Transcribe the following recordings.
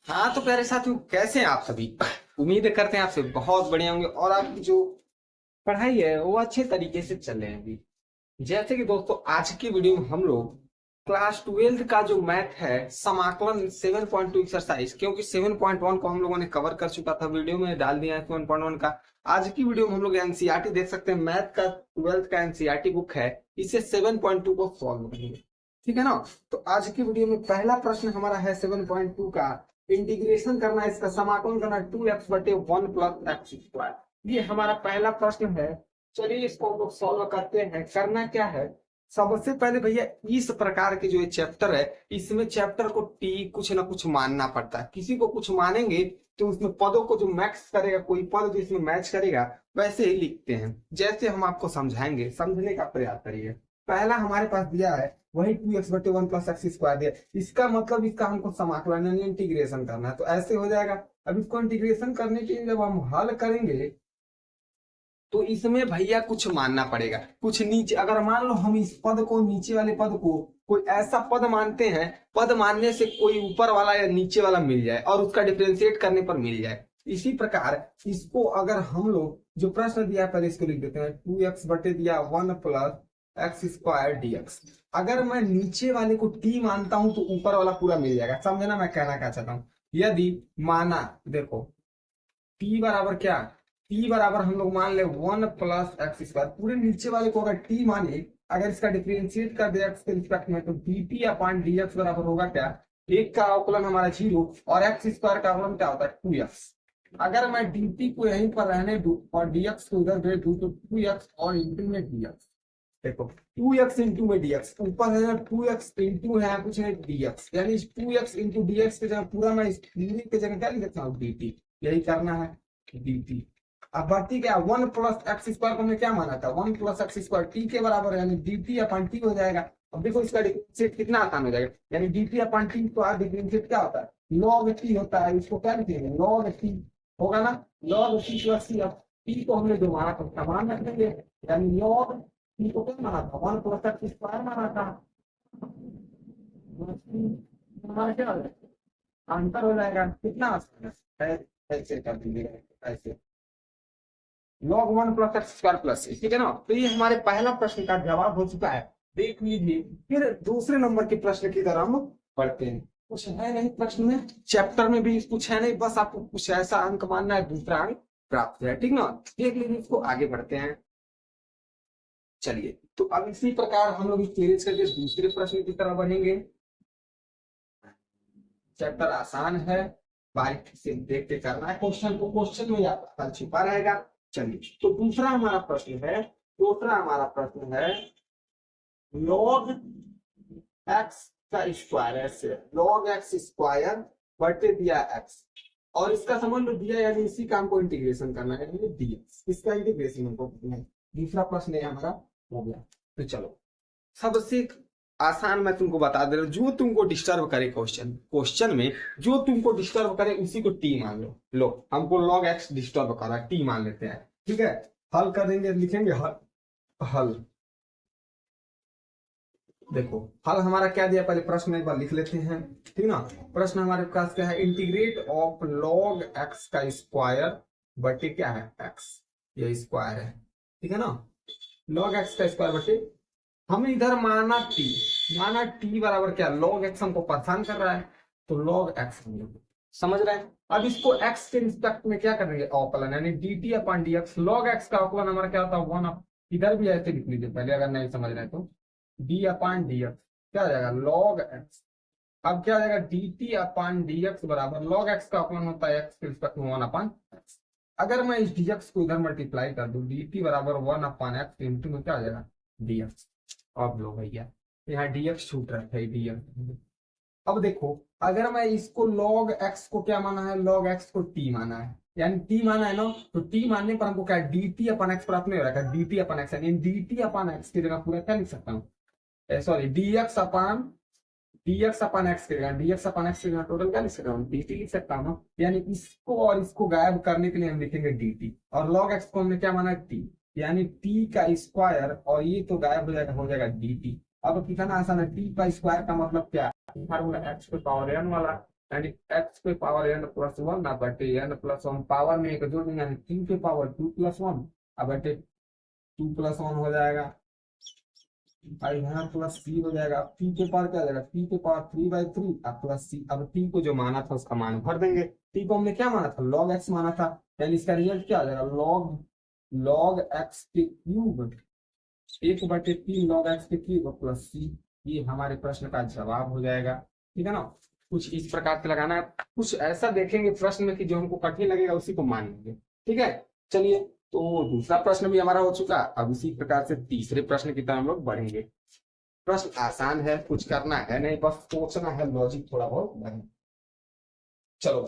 हाँ तो प्यारे साथियों, कैसे हैं आप सभी। उम्मीद करते हैं आपसे बहुत बढ़िया होंगे और आपकी जो पढ़ाई है वो अच्छे तरीके से चल रहे हैं अभी। जैसे कि दोस्तों, आज की वीडियो में हम लोग क्लास 12 का जो मैथ है समाकलन 7.2 एक्सरसाइज, क्योंकि 7.1 को हम लोगों ने कवर कर चुका था, वीडियो में डाल दिया है 7.1 का। आज की वीडियो में हम लोग एनसीईआरटी देख सकते हैं, मैथ का 12th का एनसीईआरटी बुक है, इससे 7.2 को सॉल्व करेंगे। ठीक है ना। तो आज की वीडियो में पहला प्रश्न हमारा है 7.2 का, इंटीग्रेशन करना है, इसका समाकलन करना है 2x बटे 1 प्लस एक्स स्क्वायर। ये हमारा पहला प्रश्न है। चलिए इसको हम लोग सॉल्व करते हैं। करना क्या है, सबसे पहले भैया इस प्रकार के जो ये चैप्टर है, इसमें चैप्टर को टी कुछ ना कुछ मानना पड़ता है। किसी को कुछ मानेंगे तो उसमें पदों को जो मैच करेगा, कोई पद जो इसमें मैच करेगा वैसे ही लिखते हैं। जैसे हम आपको समझाएंगे, समझने का प्रयास करिए। पहला हमारे पास दिया है वही 2x बटे 1 प्लस एक्स स्क्वायर दिया, इसका मतलब इसका हमको समाकलन यानी इंटीग्रेशन करना है, तो ऐसे हो जाएगा। अब इसको इंटीग्रेशन करने के लिए जब हम हल करेंगे तो इसमें भैया कुछ मानना पड़ेगा, कुछ नीचे। अगर मान लो हम इस पद को, नीचे वाले पद को कोई ऐसा पद मानते हैं, पद मानने से कोई ऊपर वाला या नीचे वाला मिल जाए और उसका डिफ्रेंशिएट करने पर मिल जाए। इसी प्रकार इसको अगर हम लोग जो प्रश्न दिया पहले इसको लिख देते हैं, 2x बटे दिया 1 प्लस एक्स स्क्वायर dx। अगर मैं नीचे वाले को t मानता हूं तो ऊपर वाला पूरा मिल जाएगा। समझना मैं कहना क्या चाहता हूं। यदि माना, देखो t बराबर क्या, t बराबर हम लोग मान ले 1 प्लस एक्स स्क्वायर, पूरे नीचे वाले को अगर t माने, अगर इसका डिफरेंशिएट कर दे एक्स के रिस्पेक्ट में, तो dt अपॉन dx बराबर होगा क्या, एक का अवकलन हमारा 0 और एक्स स्क्वायर का अवकलन क्या होता है 2x। अगर मैं dt को यहीं पर रहने दूं और dx को उधर भेज दूं तो 2x और इंटू में dx। देखो 2x इंटू में dx, ऊपर है ना 2x इंटू है कुछ है dx, यानी 2x इंटू dx के जगह पूरा मैं इस के जगह क्या लिख सकता हूँ dt। यही करना है dt। अब बाकी क्या, 1 प्लस एक्स स्क्वायर को हमने क्या माना था, 1 प्लस एक्स स्क्वायर टी के बराबर है, यानी dt अपन टी हो जाएगा। अब देखो इसका डिफरेंशिएट कितना आसान हो जाएगा, यानी dt अपन टी तो डिफरेंशिएट क्या होता है, log t होता है। इसको क्या लिखेंगे, log t होगा ना, log t प्लस c। अब t को हमने जो माना था समान रख देंगे, यानी log t को क्या माना था, 1 प्लस एक्स स्क्वायर माना था। हमारा क्या हो जाएगा, आंसर हो जाएगा। कितना आसान है, ऐसे कर दीजिएगा, ऐसे log 1 plus x square plus, ठीक है ना। तो ये हमारे पहला प्रश्न का जवाब हो चुका है, देख लीजिए। फिर दूसरे नंबर के प्रश्न की तरफ हम बढ़ते हैं। कुछ है नहीं प्रश्न में, चैप्टर में भी कुछ है नहीं, बस आपको कुछ ऐसा अंक मानना है, दूसरा अंक प्राप्त हो जाए, ठीक ना। देख लीजिए, इसको आगे बढ़ते हैं। चलिए, तो अब इसी प्रकार हम लोग इस करके दूसरे प्रश्न की तरफ बढ़ेंगे। चैप्टर आसान है, बारीकी से देख के करना है क्वेश्चन को, क्वेश्चन में आपका छिपा रहेगा। चलिए, तो दूसरा हमारा प्रश्न है, log x का स्क्वायर, ऐसे log x स्क्वायर बटे दिया x, और इसका संबंध दिया, यानी इसी काम को इंटीग्रेशन करना है, यानी dx। इसका इंटीग्रेशन हमको करना है। दूसरा प्रश्न है हमारा हो गया। तो चलो, सबसे आसान मैं तुमको बता दे रहा हूं, जो तुमको डिस्टर्ब करे क्वेश्चन में, जो तुमको डिस्टर्ब करे उसी को टी मान लो। लो, हमको log x डिस्टर्ब करा, टी मान लेते हैं, ठीक है। हल करेंगे, लिखेंगे हल। देखो हल हमारा क्या दिया, पहले प्रश्न एक बार लिख लेते हैं, ठीक ना। प्रश्न हमारे पास क्या है, इंटीग्रेट ऑफ log x का स्क्वायर बटे क्या है x, ये स्क्वायर है, ठीक है ना। log x का स्क्वायर बटे, हमने इधर माना t बराबर क्या, log x हमको परेशान कर रहा है, तो log x हम लोग समझ रहे हैं। अब इसको x के रिस्पेक्ट में क्या करेंगे, अवकलन, यानी dt अपन dx। log x का अवकलन हमारा क्या होता है 1, इधर भी ऐसे लिख लीजिए पहले, अगर नहीं समझ रहे तो d अपन dx क्या हो जाएगा log x। अब क्या हो जाएगा, dt अपन dx बराबर log x का अवकलन होता है x के रिस्पेक्ट में 1 अपन x। अगर मैं इस dx को इधर मल्टीप्लाई कर दूं, dt बराबर 1 अपन x इंटू में क्या हो जाएगा dx। अब लो भैया, यहाँ dx छूट रहा है, dx। अब देखो, अगर मैं इसको log x को क्या माना है, log x को t माना है, यानी t माना है ना, तो t मानने पर हमको क्या dt अपन x प्राप्त नहीं हो रहा है, dt अपन x, यानी dt अपन x की जगह पूरा क्या लिख सकता हूँ, सॉरी dx अपन x की जगह, dx अपन x की जगह टोटल क्या लिख सकता हूँ, dt लिख सकता हूँ। यानी इसको और इसको गायब करने के लिए हम लिखेंगे dt, और log x को हमने क्या माना t, यानी t का स्क्वायर, और ये तो गायब हो जाएगा dt। अब कितना आसान है, t का स्क्वायर का मतलब क्या, फार्मूला एक्स पे पावर एन वाला, यानी एक्स पे पावर एन प्लस वन ना बटे एन प्लस वन, पावर में एक जोड़ देंगे तीन पे पावर टू प्लस वन, अब बटे टू प्लस वन हो जाएगा, और यहाँ प्लस सी हो जाएगा। पी के पावर क्या हो जाएगा, पी के पावर थ्री बाई थ्री अब प्लस सी। अब टी को जो माना था उसका मान भर देंगे। टी को हमने क्या माना था, लॉग एक्स माना था, यानी इसका रिजल्ट क्या हो जाएगा, लॉग लॉग एक्स के क्यूब, एक बटे तीन लॉग एक्स के क्यूब प्लस सी। ये हमारे प्रश्न का जवाब हो जाएगा। ठीक है ना, कुछ इस प्रकार से लगाना है, कुछ ऐसा देखेंगे प्रश्न में कि जो हमको कठिन लगेगा उसी को मान लेंगे। ठीक है, चलिए तो दूसरा प्रश्न भी हमारा हो चुका। अब इसी प्रकार से तीसरे प्रश्न की तरफ हम लोग बढ़ेंगे। प्रश्न आसान है, कुछ करना है नहीं, बस सोचना है, लॉजिक थोड़ा बहुत नहीं। चलो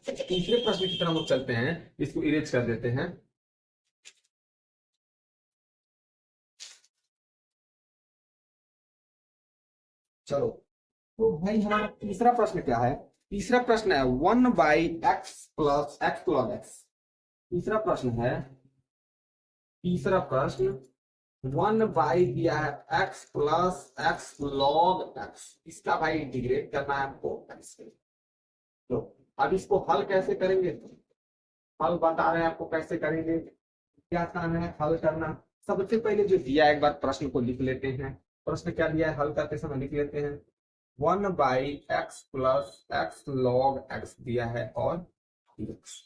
तीसरे प्रश्न की तरफ हम लोग चलते हैं, इसको इरेज कर देते हैं। चलो तो भाई हमारा तीसरा प्रश्न क्या है, तीसरा प्रश्न है one by x plus x log x. तीसरा प्रश्न है, तीसरा प्रश्न वन बाई दिया है x plus x log x, इसका भाई इंटीग्रेट करना है हमको एक्स। तो अब इसको हल कैसे करेंगे, हल बता रहे हैं आपको कैसे करेंगे, क्या आसान है हल करना। सबसे पहले जो दिया एक बार प्रश्न को लिख लेते हैं। प्रश्न क्या दिया है, हल करते समय लिख लेते हैं, one by x plus x log x दिया है और एक्स।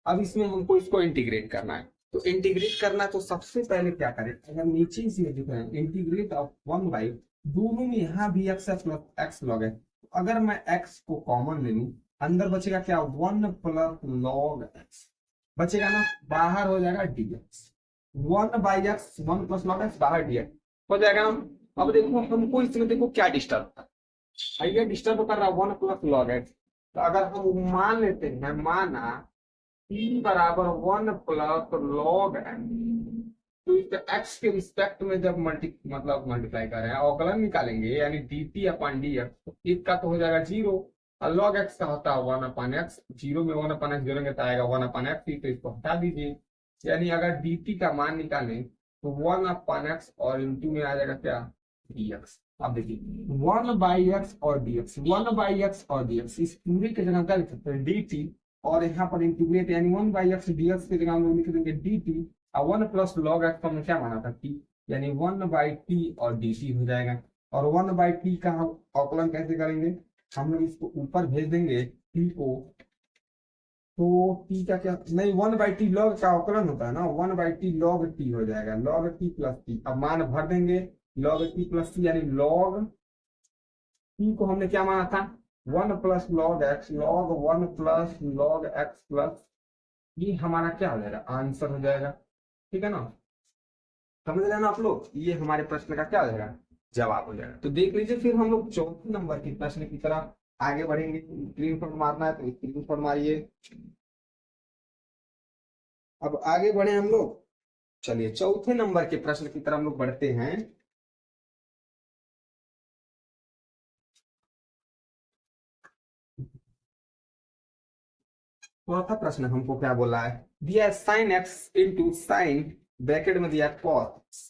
अब इसमें हमको इसको इंटीग्रेट करना है, तो इंटीग्रेट करना तो सबसे पहले क्या करें, अगर नीचे से लिख रहे हैं इंटीग्रेट ऑफ वन बाई, दोनों में यहाँ भी एक्स है प्लस एक्स लॉग है, तो अगर मैं एक्स को कॉमन ले लूं, अंदर बचेगा क्या, वन प्लस लॉग एक्स बचेगा ना, बाहर हो जाएगा dx, one by x one plus log x बाहर डीएक्स हो जाएगा। अब देखो हमको इसमें देखो क्या डिस्टर्ब था, आइए डिस्टर्ब कर रहा है वन प्लस लॉग एक्स, तो अगर हम मान लेते हैं, माना p बराबर वन प्लस लॉग एक्स, तो इस एक्स के रिस्पेक्ट में जब मल्टीप्लाई कर रहे हैं, अवकलन निकालेंगे यानी डी टी अपन डी एक्स, तो एक का तो हो जाएगा जीरो, और लॉग एक्स का होता है वन अपन एक्स, जीरो में वन अपन एक्स जोड़ेंगे तो आएगा वन अपन एक्स, तो इसको हटा दीजिए, यानी अगर डी टी का मान निकालें तो वन अपन एक्स और इंटू में आ जाएगा क्या, डी एक्स। अब देखिए वन बाई एक्स और डीएक्स, वन बाई एक्स और डीएक्स, इस पूरी की जगह क्या लिख सकते हैं, डी टी, और यहाँ पर इंटीग्रेट यानी वन बाई एक्स डीएक्स की जगह हम लोग लिख देंगे डी टी, और वन प्लस लॉग एक्स को हमने क्या माना था टी, यानी वन बाई टी और डी टी हो जाएगा। और वन बाई टी का हम अवकलन कैसे करेंगे, हम लोग इसको ऊपर भेज देंगे टी को, तो टी का क्या नहीं, वन बाई टी लॉग का अवकलन होता है ना, one by T log T हो जाएगा, लॉग टी प्लस टी। अब मान भर देंगे लॉग टी प्लस टी, यानी लॉग टी को हमने क्या माना था, one plus log x, log one plus log x plus, ये हमारा क्या हो जाएगा, आंसर हो जाएगा। ठीक है ना, समझ रहे हैं ना आप लोग, ये हमारे प्रश्न का क्या हो जाएगा, जवाब हो जाएगा। तो देख लीजिए फिर हम लोग चौथे नंबर के प्रश्न की तरफ आगे बढ़ेंगे। स्क्रीन शॉट मारना है तो स्क्रीन शॉट मारिए। अब आगे बढ़े हम लोग, चलिए चौथे नंबर के प्रश्न की तरफ हम लोग बढ़ते हैं। चौथा प्रश्न हमको क्या बोला है, दिया है sine x into sine, bracket में दिया है कॉस।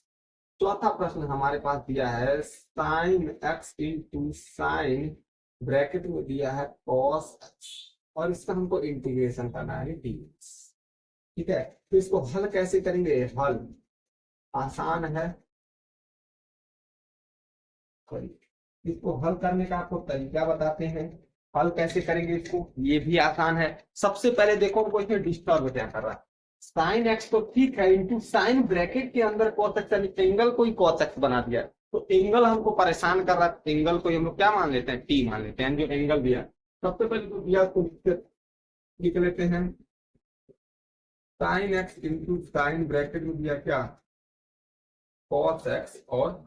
चौथा प्रश्न हमारे पास दिया है sine x into sine, bracket में दिया है कॉस एक्स, और इसका हमको इंटीग्रेशन करना है डीएक्स। ठीक है, तो इसको हल कैसे करेंगे, हल आसान है, इसको हल करने का आपको तरीका बताते हैं। हल कैसे करेंगे इसको, ये भी आसान है। सबसे पहले देखो हमको इसमें डिस्टर्ब क्या कर रहा है, साइन एक्स तो ठीक है, इंटू साइन ब्रैकेट के अंदर कॉस एक्स, यानी एंगल को ही कॉस एक्स बना दिया, तो एंगल हमको परेशान कर रहा है, एंगल को हम लोग क्या मान लेते हैं, टी मान लेते हैं, जो एंगल दिया। सबसे पहले तो दिया उसको लिख लेते हैं, sine x into sine bracket में दिया क्या, कॉस एक्स और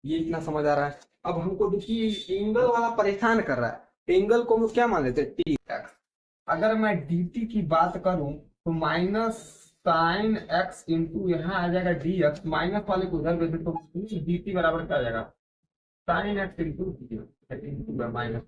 ये इतना समझ आ रहा है। अब हमको देखिए एंगल वाला परेशान कर रहा है, एंगल को हम क्या मान लेते हैं, टी एक्स। अगर मैं डी टी की बात करूं तो माइनस साइन एक्स इंटू यहाँ आ जाएगा डी एक्स, माइनस वाले को उधर भेज तो डी टी बराबर क्या आ जाएगा, साइन एक्स इंटू माइनस।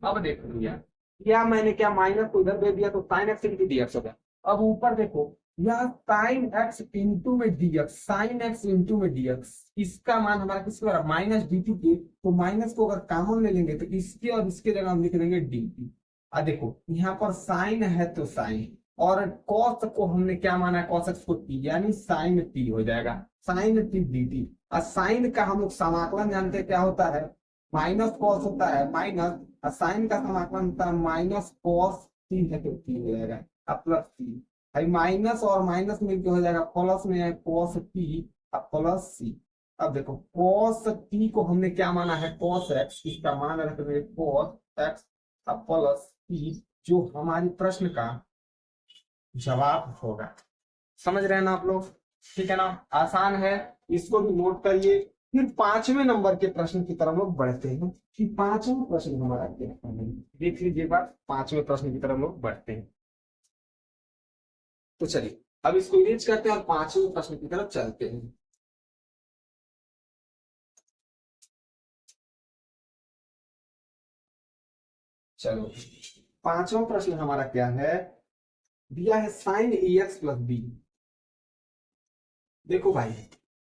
अब देखो भैया क्या मैंने क्या माइनस को उधर भेज दिया तो sine x into D x हो गया। अब ऊपर देखो या साइन एक्स इंटू में डीएक्स, साइन एक्स इंटू में डीएक्स, इसका मान हमारा किसके बराबर माइनस डी टी के, तो माइनस को अगर कॉमन ले लेंगे तो इसके और इसके जगह हम लिख देंगे डी टी। देखो यहाँ पर साइन है तो साइन, और कॉस को हमने क्या माना है, कॉस एक्स को टी, यानी साइन टी हो जाएगा, साइन टी डी टी। और साइन का हम लोग समाकलन जानते हैं क्या होता है, माइनस कॉस होता है, माइनस, और साइन का समाकलन होता है माइनस कॉस टी है तो टी हो जाएगा, अब प्लस टी, भाई माइनस और माइनस मिलकर हो जाएगा प्लस में है कॉस टी अब प्लस सी। अब देखो कॉस टी को हमने क्या माना है कॉस एक्स, इसका मान रख देंगे कॉस एक्स अब प्लस टी, जो हमारी प्रश्न का जवाब होगा। समझ रहे हैं ना आप लोग, ठीक है ना, आसान है, इसको भी नोट करिए। फिर 5वें नंबर के प्रश्न की तरफ लोग बढ़ते हैं कि 5वां प्रश्न हमारा क्या है, देख लीजिए बात, 5वें प्रश्न की तरफ लोग बढ़ते हैं। तो चलिए अब इसको इरेज करते हैं और 5वें प्रश्न की तरफ चलते हैं। चलो 5वां प्रश्न हमारा क्या है, दिया है sign A X plus B. देखो भाई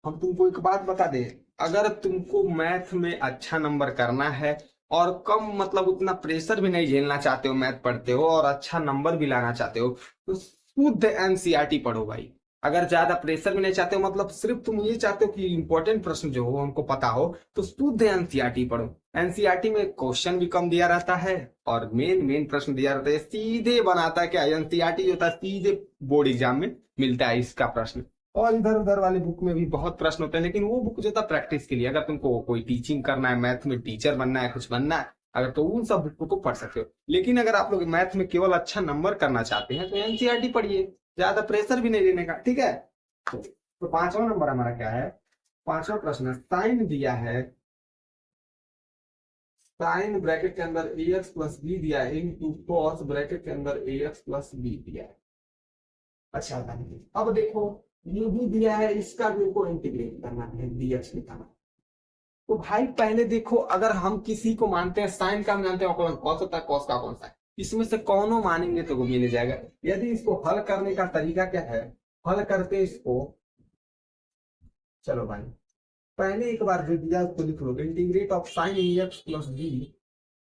हम तुमको एक बात बता दें, अगर तुमको मैथ में अच्छा नंबर करना है और कम मतलब उतना प्रेशर भी नहीं झेलना चाहते हो, मैथ पढ़ते हो और अच्छा नंबर भी लाना चाहते हो, तो शुद्ध एनसीईआरटी पढ़ो भाई। अगर ज्यादा प्रेशर भी नहीं चाहते हो, मतलब सिर्फ तुम ये चाहते हो कि इंपॉर्टेंट प्रश्न जो हो हमको पता हो, तो शुद्ध एनसीईआरटी पढ़ो। एनसीईआरटी में क्वेश्चन भी कम दिया रहता है और मेन मेन प्रश्न दिया रहता है, सीधे बनाता है क्या एनसीईआरटी जो होता है, सीधे बोर्ड एग्जाम में मिलता है इसका प्रश्न। और इधर उधर वाले बुक में भी बहुत प्रश्न होते हैं, लेकिन वो बुक जो था प्रैक्टिस के लिए, अगर तुमको कोई टीचिंग करना है, मैथ में टीचर बनना है, कुछ बनना है, अगर तो उन सब बुक को पढ़ सकते हो। लेकिन अगर आप लोग मैथ में केवल अच्छा नंबर करना चाहते हैं तो एनसीईआरटी पढ़िए, ज्यादा प्रेशर भी नहीं लेने का, ठीक है। तो 5वां नंबर हमारा क्या है, 5वां प्रश्न, साइन दिया है, साइन ब्रैकेट के अंदर ए एक्स प्लस बी दिया है इनटू कॉस ब्रैकेट के अंदर ए एक्स प्लस बी दिया है। अच्छा अब देखो ये भी दिया है, इसका भी को इंटीग्रेट करना है, डीएक्स निकालना। तो भाई पहले देखो, अगर हम किसी को मानते हैं साइन का, हम जानते हैं अवकलन कॉस होता है, कॉस का कौन सा है, इसमें से कौनों मानेंगे तो वो मिल जाएगा। यदि इसको हल करने का तरीका क्या है, हल करते इसको, चलो भाई पहले एक बार जो दिया उसको लिख लो, integrate of sine A X plus B,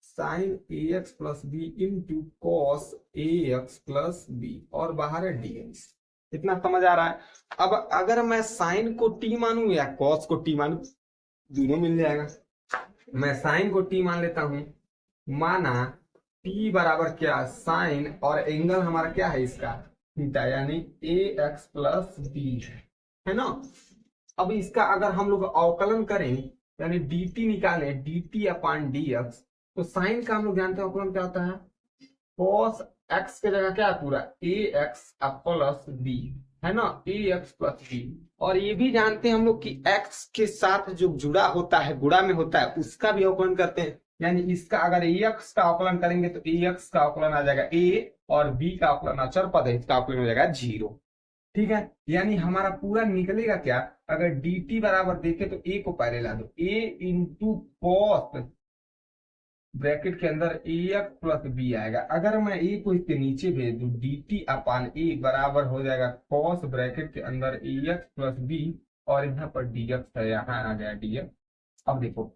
sine A X plus B into cos A X plus B, और बाहर है डीएक्स। इतना समझ आ रहा है। अब अगर मैं साइन को टी मानू या कॉस को टी मानू, दोनों मिल जाएगा। मैं साइन को टी मान लेता हूं, माना टी बराबर क्या, साइन, और एंगल हमारा क्या है इसका थीटा, यानी ए एक्स प्लस बी है ना। अब इसका अगर हम लोग अवकलन करें, यानी dt निकालें, dt अपान dx, तो साइन का हम लोग जानते हैं अवकलन क्या होता है, cos x के जगह क्या है पूरा ax प्लस b, है ना, ax प्लस b। और ये भी जानते हैं हम लोग कि x के साथ जो जुड़ा होता है, गुणा में होता है, उसका भी अवकलन करते हैं। यानी इसका अगर ax का अवकलन करेंगे तो ax का अवकलन आ जाएगा a, और b का अवकलन अचर पद है, इसका अवकलन हो जाएगा 0। ठीक है, यानी हमारा पूरा निकलेगा क्या, अगर dt बराबर देखे तो a को पहले ला दो, a इंटू कॉस ब्रैकेट के अंदर ए एक्स प्लस बी आएगा। अगर मैं a को इसके नीचे भेज दूं, dt अपान a बराबर हो जाएगा कॉस ब्रैकेट के अंदर ए एक्स प्लस बी, और यहाँ पर dx है, यहाँ आ गया dx। अब देखो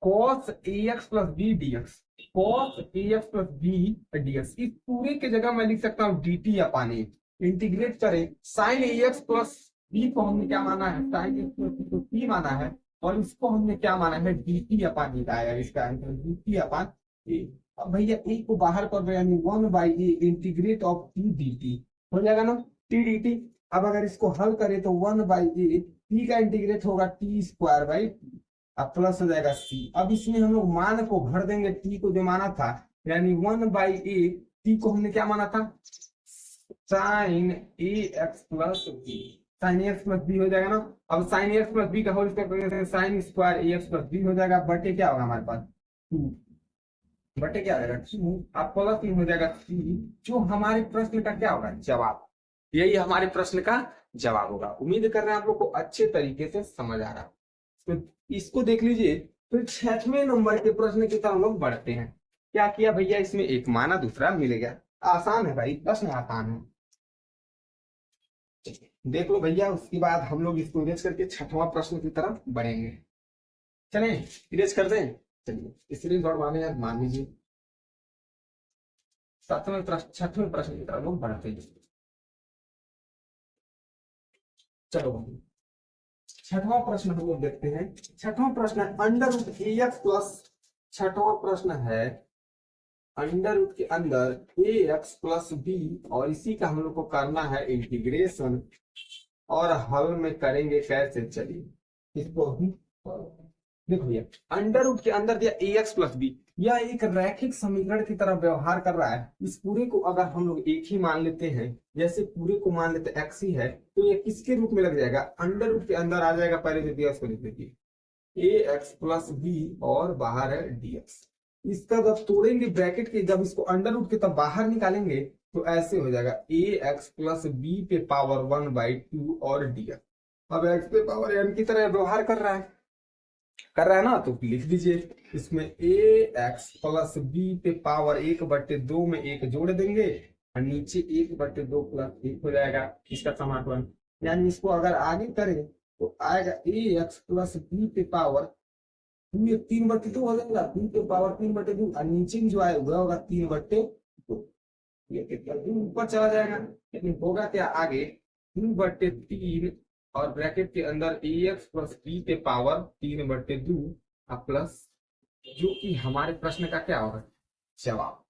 cos ax plus B dx, cos ax plus B dx, इस पूरे के जगह मैं लिख सकता हूँ dt अपान a, इंटीग्रेट करें, साइन ax प्लस बी को हमने क्या माना है, साइन एक्स प्लस बी को t माना है, और इसको हमने क्या माना है, dt अपान ए आया, इसका आंसर dt अपान a। अब भैया a को बाहर कर दो, यानी 1/a integrate of t dt हो जाएगा ना, t dt। अब अगर इसको हल करें तो 1/a, t का इंटीग्रेट होगा t स्क्वायर बाई, अब प्लस हो जाएगा c। अब इसमें हम लोग मान को भर देंगे, t को जो माना था, यानी 1/a, t को हमने क्या माना था, sine A X plus B, sine X plus B हो जाएगा ना। अब साइन एक्स प्लस बी का होल स्क्वायर करेंगे, sine square A X plus B हो जाएगा, बटे क्या होगा हमारे पास 2, बटे क्या होगा 2, अब प्लस हो जाएगा 3, जो हमारे प्रश्न का क्या होगा जवाब। यही हमारे प्रश्न का जवाब होगा। उम्मीद कर रहे हैं आप लोग को अच्छे तरीके से समझ आ रहा है। तो इसको देख लीजिए। फिर 6वें नंबर के प्रश्न की तरफ हम लोग बढ़ते हैं। क्या किया भैया, इसमें एक माना दूसरा मिलेगा, आसान है भाई, प्रश्न आसान है। देख लो भैया, उसके बाद हम लोग इसको इरेज करके छठवां प्रश्न की तरफ बढ़ेंगे। चलें इरेज कर दें। चलिए इसलिए दौड़ माने यार मान लीजिए, सातवें प्रश्न छठवें प्रश्न की तरफ लोग बढ़ते हैं। चलो छठवां प्रश्न हम लोग देखते हैं। छठवां प्रश्न है अंडर रूट ए एक्स प्लस, छठवां प्रश्न है अंडर रूट के अंदर ए एक्स प्लस बी, और इसी का हम लोग को करना है इंटीग्रेशन, और हल में करेंगे कैसे। चलिए इसको हम देखो भैया, अंडर रूट के अंदर दिया ए एक्स प्लस बी, यह एक रैखिक समीकरण की तरह व्यवहार कर रहा है। इस पूरे को अगर हम लोग एक ही मान लेते हैं, जैसे पूरे को मान लेते एक्स ही है, तो ये किसके रूप में लग जाएगा, अंडर रूट के अंदर आ जाएगा। पहले जो दिया उसको लिख लीजिए ए एक्स प्लस बी, और बाहर है डी एक्स। इसका जब तोड़ेंगे ब्रैकेट के, जब इसको अंडर रूट के तब बाहर निकालेंगे, तो ऐसे हो जाएगा ए एक्स प्लस बी पे पावर 1/2 और डी एक्स। अब एक्स पे पावर एन की तरह व्यवहार कर रहा है ना, तो लिख दीजिए इसमें ए एक्स प्लस बी पे पावर 1/2 में एक जोड़ देंगे, और नीचे 1/2 प्लस 1 हो जाएगा इसका समाकलन। यानी इसको अगर आगे करें तो आएगा ए एक्स प्लस बी पे पावर 3/2 हो जाएगा, बी पे पावर 3/2, और नीचे जो आए हुआ होगा 3/2, ये कितना ऊपर चला जाएगा। लेकिन होगा क्या आगे 3/3, और ब्रैकेट के अंदर ए एक्स प्लस बी पे पावर 3/2 प्लस, जो कि हमारे प्रश्न का क्या होगा जवाब।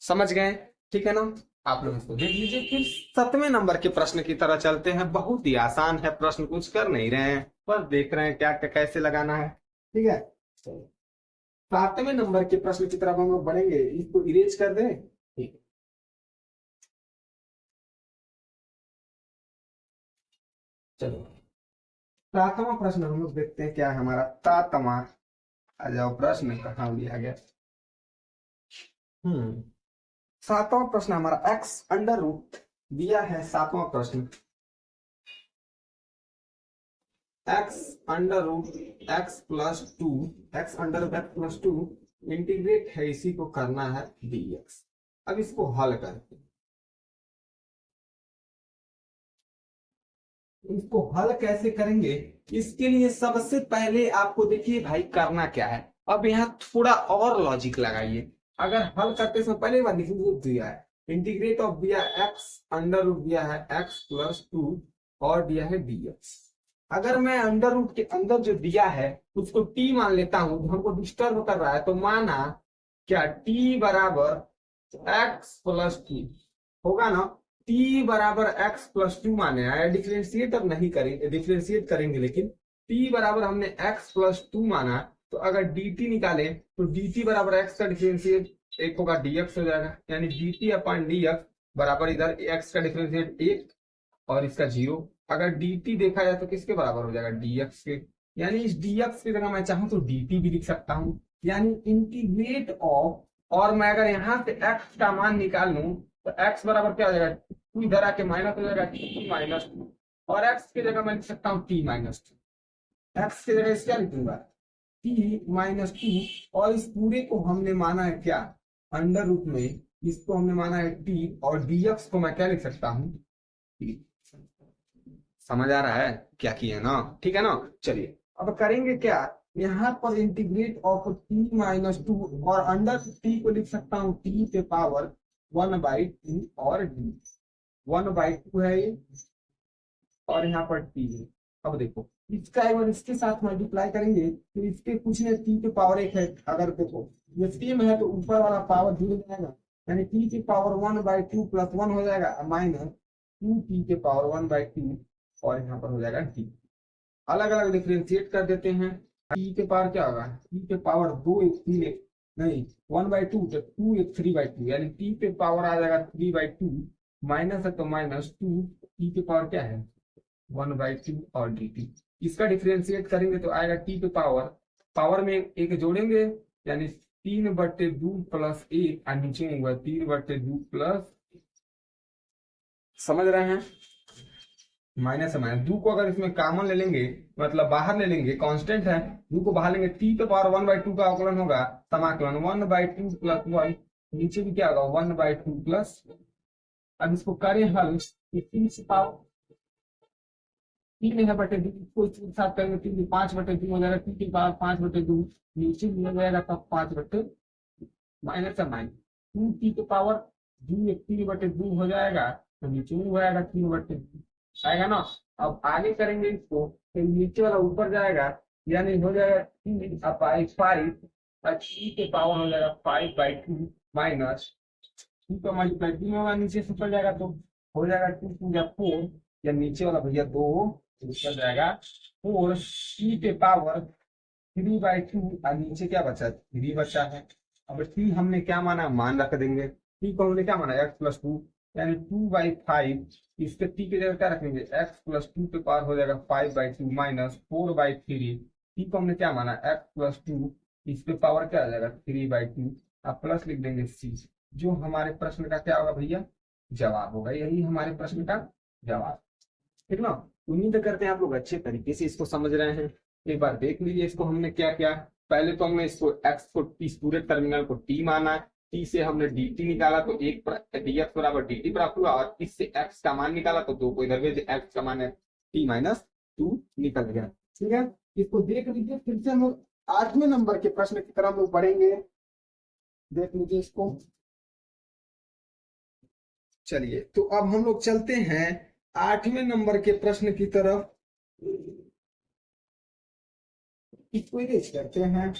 समझ गए, ठीक है ना। आप लोग इसको देख लीजिए। फिर 7वें नंबर के प्रश्न की तरह चलते हैं। बहुत ही आसान है प्रश्न, कुछ कर नहीं रहे हैं, बस देख रहे हैं क्या क्या कैसे लगाना है, ठीक है। 7वें नंबर के प्रश्न की तरफ हम लोग बढ़ेंगे। इसको इरेज कर दें, ठीक है। चलो 7वां प्रश्न हम लोग देखते हैं क्या है हमारा 7वां। आ जाओ, प्रश्न कहाँ लिया गया। 7वां प्रश्न हमारा एक्स अंडर रूट दिया है। 7वां प्रश्न x under root x plus 2, x under root x plus 2 integrate है, इसी को करना है dx। अब इसको हल करते हैं। इसको हल कैसे करेंगे, इसके लिए सबसे पहले आपको देखिए भाई करना क्या है। अब यहाँ थोड़ा और लॉजिक लगाइए। अगर हल करते समय पहले बार लिखिए दिया है इंटीग्रेट ऑफ दिया एक्स अंडर रूट दिया है एक्स प्लस 2 और दिया है dx। अगर मैं अंडर रूट के अंदर जो दिया है उसको t मान लेता हूं, तो हमको डिस्टर्ब कर रहा है, तो माना क्या t बराबर x प्लस 2 होगा ना। t बराबर x प्लस 2 माने आया, डिफ्रेंशिएट अब नहीं करेंगे, डिफ्रेंशिएट करेंगे, लेकिन t बराबर हमने x प्लस 2 माना, तो अगर dt निकाले तो dt बराबर x का डिफ्रेंशिएट एक होगा dx हो जाएगा। यानी dt अपन dx बराबर इधर x का डिफ्रेंशिएट 1 और इसका 0। अगर dt देखा जाए तो किसके बराबर हो जाएगा dx के। यानी इस dx की जगह मैं चाहूं तो dt भी लिख सकता हूं। यानी इंटीग्रेट ऑफ, और मैं अगर यहाँ से x का मान निकाल लूं तो x बराबर क्या हो जाएगा, इधर आके माइनस हो जाएगा t माइनस 2, और x की जगह मैं लिख सकता हूँ t माइनस 2। x की जगह इस क्या लिखूंगा t माइनस 2, और इस पूरे को हमने माना है क्या अंडर रूट में, इसको हमने माना है t, और dx को मैं क्या लिख सकता हूँ t। समझ आ रहा है क्या किया ना, ठीक है ना। चलिए अब करेंगे क्या, यहाँ पर इंटीग्रेट ऑफ t माइनस 2, और अंडर t को लिख सकता हूँ t पे पावर 1/2 और d 1/2 है ये, और यहाँ पर t है। अब देखो इसका एक बार इसके साथ मल्टीप्लाई करेंगे तो इसके कुछ ने t के पावर 1 है। अगर देखो ये सेम है तो ऊपर वाला पावर जुड़ जाएगा, यानी t के पावर 1/2 प्लस 1 हो जाएगा माइनस 2t के पावर 1/2, और यहाँ पर हो जाएगा t। अलग अलग डिफ्रेंशिएट कर देते हैं। t के पावर क्या होगा, t के पावर 2 1 3 1 नहीं 1/2 तो 2 1 3/2, यानी t पे पावर आ जाएगा 3/2, माइनस है तो माइनस 2, t के पावर क्या है 1/2 और dt। इसका डिफ्रेंशिएट करेंगे तो आएगा t पे पावर में एक जोड़ेंगे, यानी 3/2 प्लस 1, और नीचे होगा 3/2 प्लस, समझ रहे हैं, माइनस है माइनस 2 को अगर इसमें कॉमन ले लेंगे, मतलब बाहर ले लेंगे, कांस्टेंट है 2 को बाहर लेंगे, t पे पावर 1/2 का अवकलन होगा समाकलन 1/2 प्लस 1, नीचे भी क्या होगा 1/2 प्लस। अब इसको करें हल, 3 से पावर तीन है बटे दो, इसको इसके साथ करेंगे तीन 5/2 हो जाएगा, 2 की पावर 5/2, नीचे भी हो जाएगा तब 5/, माइनस है माइनस 2 की पावर 3/2 हो जाएगा, तो नीचे में हो जाएगा 3/2 आएगा ना। अब आगे करेंगे इसको, तो नीचे वाला ऊपर जाएगा, यानी हो जाएगा 3/5, और 3 की पावर हो जाएगा 5/2 माइनस 2 का मल्टीप्लाई 3 होगा, नीचे से ऊपर जाएगा तो हो जाएगा 2 × 4, या नीचे वाला भैया 2 ऊपर जाएगा 4, t⁻³ और नीचे क्या बचा, 3 बचा है। अब t हमने क्या माना, मान रख देंगे, t को हमने क्या माना x+2, यानी 2/5, इसके t की जगह क्या रखेंगे x+2 के पावर हो जाएगा 5/2 माइनस 4/3, t को हमने क्या माना x+2, इस पे पावर क्या आ जाएगा 3/2, अब प्लस लिख देंगे c, जो हमारे प्रश्न का क्या होगा भैया जवाब होगा, यही हमारे प्रश्न का जवाब। ठीक ना, उम्मीद करते हैं आप लोग अच्छे तरीके से इसको समझ रहे हैं। एक बार देख लीजिए इसको हमने क्या किया, पहले तो हमने इसको x को, इस पूरे टर्मिनल को t माना, t से हमने dt निकाला तो एक dx बराबर dt प्राप्त हुआ, और इससे x का मान निकाला तो 2 को इधर भेज, x का मान है t-2 निकल गया। ठीक है, इसको देख लीजिए, फिर से हम लोग 8वें नंबर के प्रश्न की तरफ हम लोग बढ़ेंगे, देख लीजिए इसको। चलिए तो अब हम लोग चलते हैं 8वें नंबर के प्रश्न की तरफ, इसको इरेज करते हैं।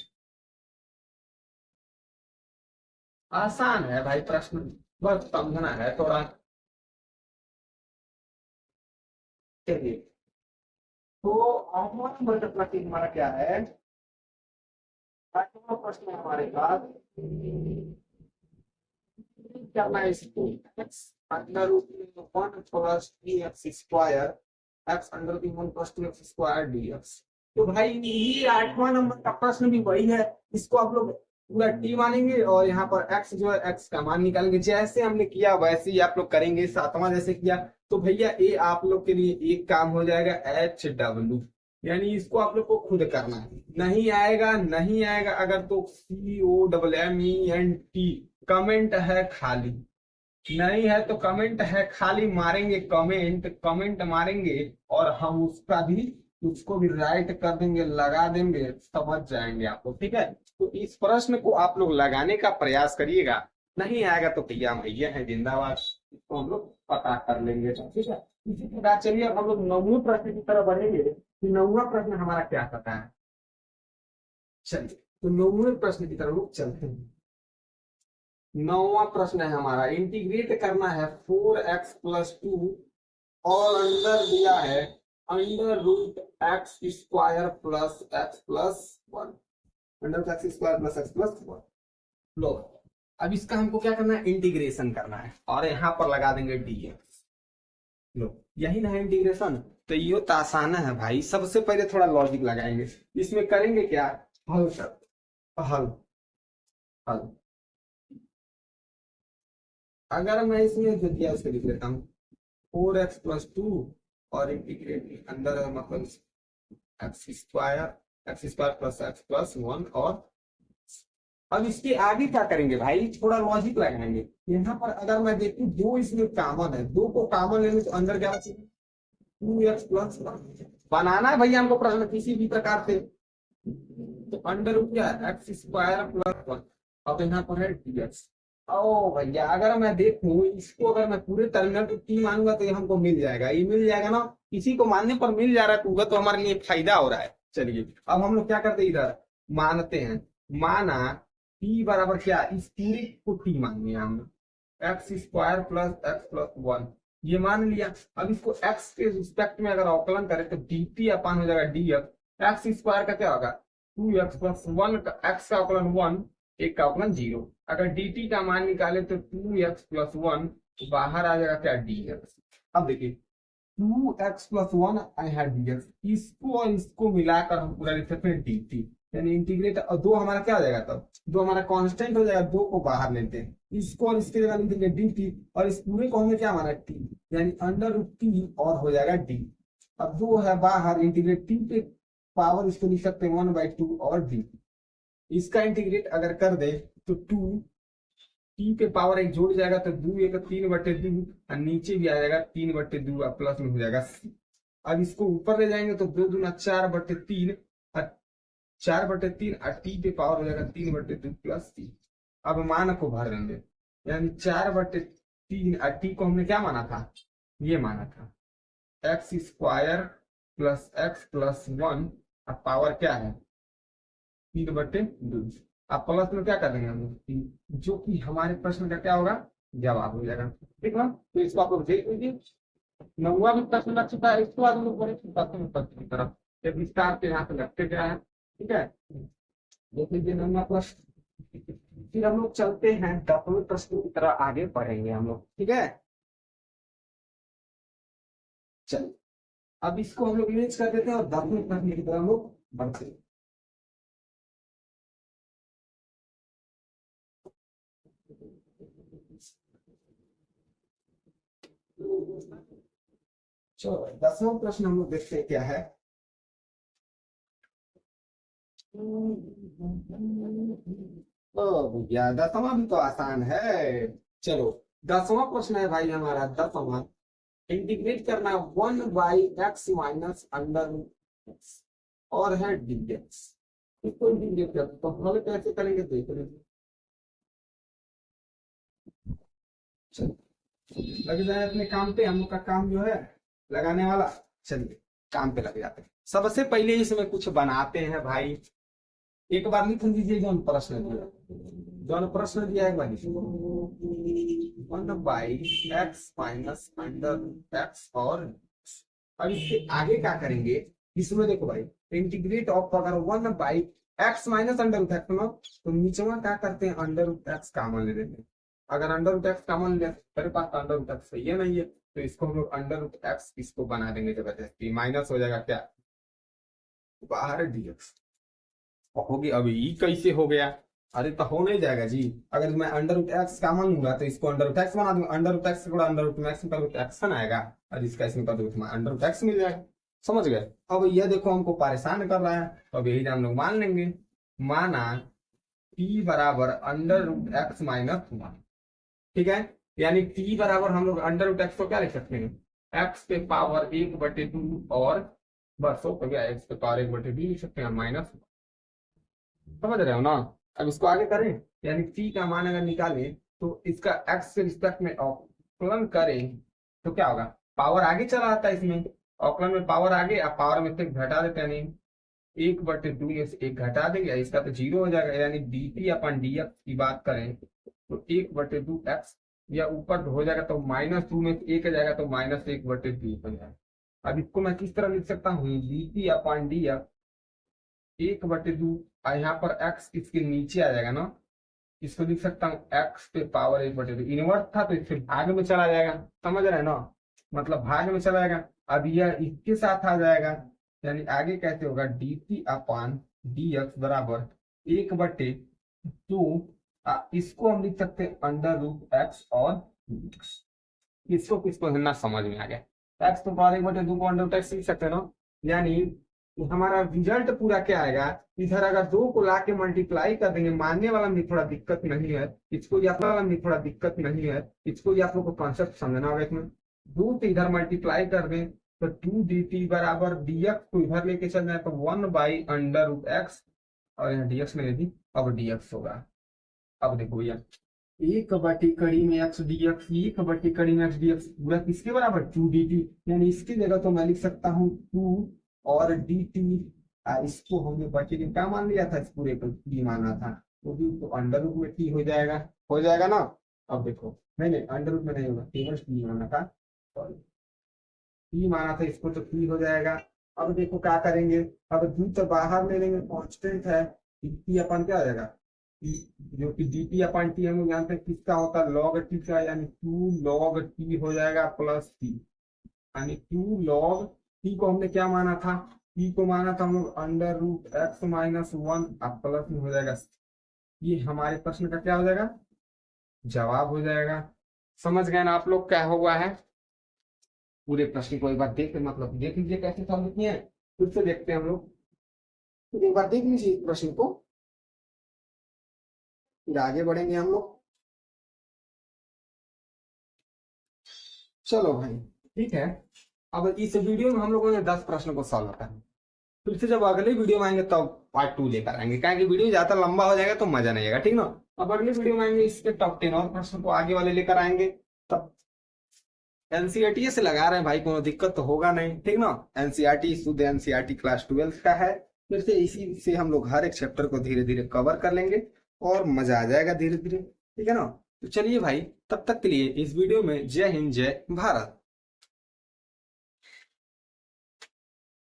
आसान है भाई प्रश्न, बस समझना है थोड़ा। चलिए तो 8वां नंबर का प्रश्न हमारा क्या है, 8वां प्रश्न है हमारे पास, करना है इसको x under root 1 plus 3x² x under root 1 plus 2x² dx। तो भाई ये 8वां नंबर का प्रश्न भी वही है, इसको आप लोग पूरा t मानेंगे और यहाँ पर x जो है x का मान निकालेंगे, जैसे हमने किया वैसे ही आप लोग करेंगे, 7वां जैसे किया। तो भैया ये आप लोग के लिए एक काम हो जाएगा HW, यानी इसको आप लोग को खुद करना है, नहीं आएगा नहीं आएगा अगर तो COMMENT, कमेंट है खाली, नहीं है तो कमेंट है खाली मारेंगे, कमेंट कमेंट मारेंगे और हम उसका भी उसको भी राइट कर देंगे, लगा देंगे, समझ जाएंगे आप लोग। ठीक है, तो इस प्रश्न को आप लोग लगाने का प्रयास करिएगा, नहीं आएगा तो भैया भैया है जिंदाबाद, इसको हम लोग पता कर लेंगे। ठीक है, इसी प्रकार चलिए अब हम लोग 9वें प्रश्न की तरफ बढ़ेंगे कि 9वां प्रश्न हमारा क्या कहता है। चलिए तो 9वें प्रश्न की तरफ लोग चलते हैं। 9वां प्रश्न है हमारा, इंटीग्रेट करना है 4x+2 और अंदर दिया है under root x² plus x+1, under root x² plus x+1। लो अब इसका हमको क्या करना है, इंटीग्रेशन करना है और यहाँ पर लगा देंगे dx। लो यही ना है इंटीग्रेशन, तो ये तो आसान है भाई, सबसे पहले थोड़ा लॉजिक लगाएंगे, इसमें करेंगे क्या, हल हल हल। अगर मैं इसमें जो दिया उसको लिख लेता हूँ 4x+2 और इंटीग्रेट अंदर मतलब x² प्लस x+1, और अब इसके आगे क्या करेंगे भाई, थोड़ा लॉजिक लगाएंगे। यहाँ पर अगर मैं देखूं 2 इसमें कॉमन है, 2 को कॉमन लेंगे तो अंदर क्या बचेगा 2x+1, बनाना है भैया हमको प्रश्न किसी भी प्रकार से, तो अंडर रूट क्या है x² प्लस 1, अब यहाँ पर है dx। ओ भैया अगर मैं देखूं इसको, अगर मैं पूरे टर्मिनल को t मानूंगा तो ये हमको मिल जाएगा, ये मिल जाएगा ना, किसी को मानने पर मिल जा रहा है तो हमारे लिए फायदा हो रहा है। चलिए अब हम लोग क्या करते हैं, इधर मानते हैं, माना t बराबर क्या, इस पूरे को t मान लिया हमने, x² प्लस x+1 ये मान लिया। अब इसको x के रिस्पेक्ट में अगर अवकलन करें तो dt अपान हो जाएगा dx, x² का क्या होगा 2x+1 का x का अवकलन 1, एक का अवकलन 0, अगर dt का मान निकाले तो 2x+1 बाहर आ जाएगा क्या dx। अब देखिए 2x+1 है dx, इसको और इसको मिलाकर हम पूरा लिख सकते हैं dt, यानी इंटीग्रेट, और 2 हमारा क्या हो जाएगा, तब 2 हमारा कांस्टेंट हो जाएगा, 2 को बाहर लेते हैं, इसको और इसके जगह लिख देंगे dt, और इस पूरे को हमने क्या माना t, यानी अंडर रूट t और हो जाएगा d। अब 2 है बाहर, इंटीग्रेट t पे पावर इसको लिख सकते हैं 1/2 और d, इसका इंटीग्रेट अगर कर दे तो 2 t पे पावर 1 जोड़ जाएगा तो 2 1 3/2 और नीचे भी आ जाएगा 3/2 प्लस में हो जाएगा c। अब इसको ऊपर ले जाएंगे तो 2 दूना 4/3, 4/3 और टी पे पावर हो जाएगा 3/2 + 3। अब मान को भर देंगे, यानी 4/3 और टी को हमने क्या माना था, ये माना था x² + x+1, अब पावर क्या है 3/2। अब प्लस में क्या कर देंगे हम लोग 3, जो कि हमारे प्रश्न का क्या होगा, जवाब हो जाएगा। ठीक है, तो इसको आप लोग देख लीजिए। 9वां भी प्रश्न लग चुका है, इसके बाद हम लोग बढ़े 10वें प्रश्न की तरफ। एक विस्तार से यहाँ पे लगते गया है। ठीक है, देख लीजिए 9वां प्रश्न, फिर हम लोग चलते हैं 10वें प्रश्न की तरफ, आगे बढ़ेंगे हम लोग। ठीक है, चलिए अब इसको हम लोग इमेज कर देते हैं और 10वें प्रश्न की तरफ हम लोग बढ़ते हैं। चलो 10वां प्रश्न हम लोग देखते हैं क्या है। ओ भैया 10वां भी तो आसान है। चलो 10वां प्रश्न है भाई हमारा 10वां, इंटीग्रेट करना 1/x - और है dx। इसको इंटीग्रेट करते तो हम लोग कैसे करेंगे देख लीजिए। चलो लग जाए अपने काम पे, हम लोग का काम जो है लगाने वाला। चलिए काम पे लग जाते हैं। सबसे पहले इसमें कुछ बनाते हैं भाई। एक बार लिख लीजिए जो प्रश्न दिया, जो प्रश्न दिया एक बार लिखिए 1/x - और अब इसके आगे क्या करेंगे, इसमें देखो भाई इंटीग्रेट ऑफ अगर 1/x - √x ना, तो नीचे में क्या करते हैं √x कॉमन ले लेते हैं। अगर √x कॉमन ले मेरे पास तो √x सही है नहीं है, तो इसको हम लोग √x इसको बना देंगे जबरदस्ती, माइनस हो जाएगा क्या बाहर dx। होगी अब ये कैसे हो गया, अरे तो हो नहीं जाएगा जी। अगर मैं √x कॉमन लूंगा तो इसको √x बना दूंगा, √x को √max का एक्शन आएगा और इसका इसमें कर दूंगा √x मिल जाएगा। समझ गए। अब यह देखो हमको परेशान कर रहा है, तो अब यही हम लोग मान लेंगे। माना t बराबर √x - 1। ठीक है, यानी t बराबर हम लोग √x को क्या लिख सकते हैं, x पे पावर 1/2 और बस हो गया, x पे पावर 1/2 लिख सकते हैं माइनस। समझ रहे हो ना। अब इसको आगे करें, यानी t का मान अगर निकालें तो इसका x के रिस्पेक्ट में अवकलन करें तो क्या होगा, पावर आगे चला आता है इसमें, अवकलन में पावर आगे, अब पावर में से घटा देते हैं, नहीं 1/2 से 1 घटा देंगे, इसका तो 0 हो जाएगा। यानी dt/dx की बात करें तो 1/2x, या ऊपर हो जाएगा तो -2 में से 1 आ जाएगा तो -1/2 हो जाएगा। अब इसको मैं किस तरह लिख सकता हूँ, dt/dx 1/2, यहाँ पर x इसके नीचे आ जाएगा ना, इसको लिख सकता हूँ x पे पावर 1/2। इनवर्स था तो इसके भाग में चला जाएगा, समझ रहे हैं ना, मतलब भाग में चला जाएगा। अब यह इसके साथ आ जाएगा, यानी आगे कैसे होगा dt/dx बराबर 1/2। इसको हम लिख सकते हैं √x और dx। इसको किसको ना समझ में आ गया, x तो पावर 1/2 को √x लिख सकते हैं ना। यानी हमारा रिजल्ट पूरा क्या आएगा, इधर अगर 2 को ला के मल्टीप्लाई कर देंगे, मानने वाला में थोड़ा दिक्कत नहीं है, इसको वाला में थोड़ा दिक्कत नहीं है, इसको आप लोग को कॉन्सेप्ट समझना होगा। इसमें 2 से इधर मल्टीप्लाई कर दें तो 2dt बराबर dx को इधर लेके चल जाए तो 1/√x, और यहाँ dx में यदि अब dx होगा। अब देखो भैया 1/कड़ी में x dx, 1/कड़ी में x dx पूरा किसके बराबर 2dt, यानी इसकी जगह तो मैं लिख सकता हूँ 2 और dt। इसको हमने बच्चे ने क्या मान लिया था, इस पूरे को t माना था, तो भी तो अंडर में t हो जाएगा ना। अब देखो नहीं नहीं अंडर में नहीं होगा, केवल t माना था, सॉरी t माना था, इसको तो t हो जाएगा। अब देखो क्या करेंगे, अब d तो बाहर ले लेंगे, कांस्टेंट है, dt अपन क्या हो जाएगा, जो कि dt/t हम लोग जानते हैं किसका होता है log t का, यानी 2 log t हो जाएगा प्लस t, यानी 2 log t को हमने क्या माना था, t को माना था हम लोग √x - 1, अब प्लस में हो जाएगा। ये हमारे प्रश्न का क्या हो जाएगा, जवाब हो जाएगा। समझ गए ना आप लोग क्या हुआ है। पूरे प्रश्न को एक बार देख मतलब देख लीजिए कैसे सॉल्व किए हैं, फिर से देखते हैं हम लोग, तो एक बार देख लीजिए इस प्रश्न को, फिर आगे बढ़ेंगे हम लोग। चलो भाई ठीक है, अब इस वीडियो में हम लोगों ने 10 प्रश्नों को सॉल्व करना। फिर से जब अगले वीडियो में आएंगे तब पार्ट 2 लेकर आएंगे, क्योंकि वीडियो ज्यादा लंबा हो जाएगा तो मजा नहीं आएगा, ठीक ना। अब अगले वीडियो में आएंगे, इसके टॉप 10 और प्रश्न को आगे वाले लेकर आएंगे। तब एनसीईआरटी से लगा रहे हैं भाई, कोनो दिक्कत तो होगा नहीं, ठीक ना। एनसीईआरटी शुद्ध एनसीईआरटी क्लास 12 का है। फिर से इसी से हम लोग हर एक चैप्टर को धीरे धीरे कवर कर लेंगे और मजा आ जाएगा धीरे धीरे, ठीक है ना। तो चलिए भाई, तब तक के लिए इस वीडियो में जय हिंद जय भारत।